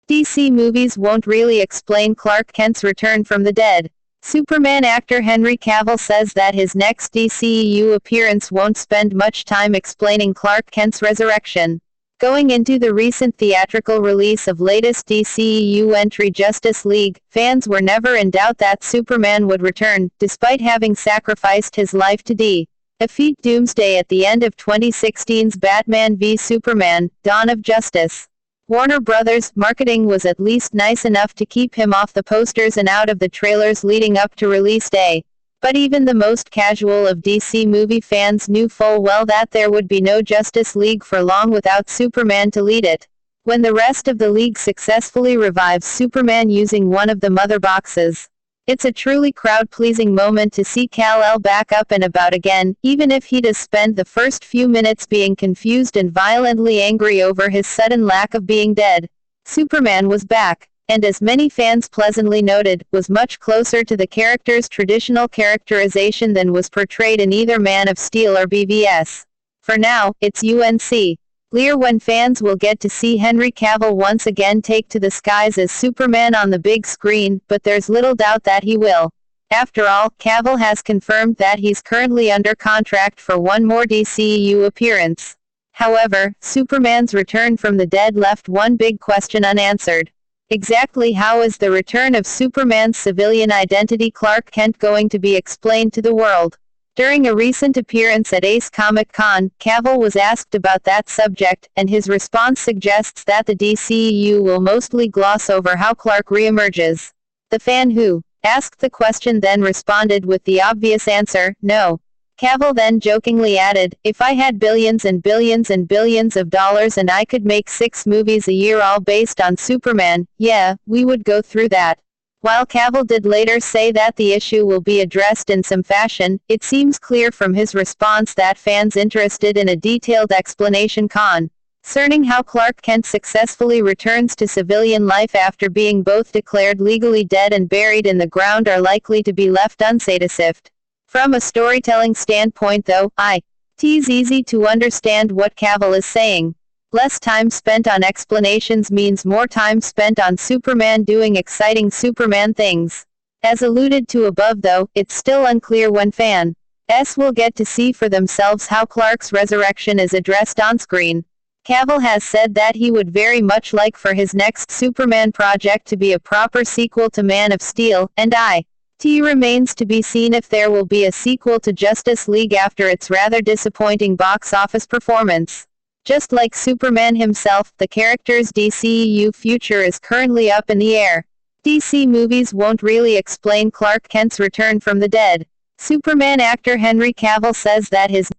DC movies won't really explain Clark Kent's return from the dead. Superman actor Henry Cavill says that his next DCEU appearance won't spend much time explaining Clark Kent's resurrection. Going into the recent theatrical release of latest DCEU entry Justice League, fans were never in doubt that Superman would return, despite having sacrificed his life to defeat Doomsday at the end of 2016's Batman v Superman: Dawn of Justice. Warner Brothers' marketing was at least nice enough to keep him off the posters and out of the trailers leading up to release day. But even the most casual of DC movie fans knew full well that there would be no Justice League for long without Superman to lead it. When the rest of the league successfully revives Superman using one of the mother boxes, it's a truly crowd-pleasing moment to see Kal-El back up and about again, even if he does spend the first few minutes being confused and violently angry over his sudden lack of being dead. Superman was back, and as many fans pleasantly noted, was much closer to the character's traditional characterization than was portrayed in either Man of Steel or BVS. For now, it's unclear when fans will get to see Henry Cavill once again take to the skies as Superman on the big screen, but there's little doubt that he will. After all, Cavill has confirmed that he's currently under contract for one more DCEU appearance. However, Superman's return from the dead left one big question unanswered. Exactly how is the return of Superman's civilian identity Clark Kent going to be explained to the world? During a recent appearance at Ace Comic-Con, Cavill was asked about that subject, and his response suggests that the DCEU will mostly gloss over how Clark reemerges. The fan who asked the question then responded with the obvious answer, no. Cavill then jokingly added, "If I had billions and billions and billions of dollars and I could make 6 movies a year all based on Superman, yeah, we would go through that." While Cavill did later say that the issue will be addressed in some fashion, it seems clear from his response that fans interested in a detailed explanation concerning how Clark Kent successfully returns to civilian life after being both declared legally dead and buried in the ground are likely to be left unsatisfied. From a storytelling standpoint though, it's easy to understand what Cavill is saying. Less time spent on explanations means more time spent on Superman doing exciting Superman things. As alluded to above though, it's still unclear when fans will get to see for themselves how Clark's resurrection is addressed on screen. Cavill has said that he would very much like for his next Superman project to be a proper sequel to Man of Steel, and it remains to be seen if there will be a sequel to Justice League after its rather disappointing box office performance. Just like Superman himself, the character's DCEU future is currently up in the air. DC movies won't really explain Clark Kent's return from the dead. Superman actor Henry Cavill says that his